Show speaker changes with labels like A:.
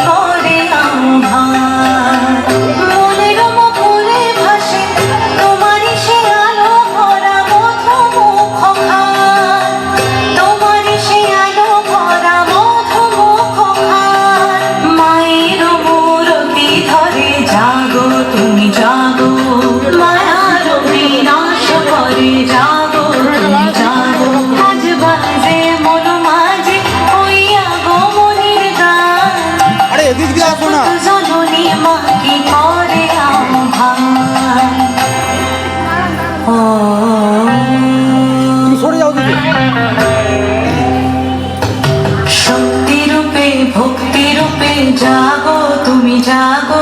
A: করে আহ্বান। মনের মুকুলে ভাসে তোমারই সে আলো ভরা মধুমুখখান, তোমারই সে আলো ভরা মধুমুখখান। মায়ের মূরতি ধরে জাগো তুমি জাগো, মায়ার বিনাশ করে জাগো তুমি জাগো। আজ বাজে মন মাঝে ওই আগমনীর গান,
B: আরে এদিক দিয়ে আসো না।
A: জননী মা কি করে আহ্বান। ও
B: তুমি সরে যাও দিকে।
A: শক্তি রূপে ভক্তি রূপে জাগো তুমি জাগো,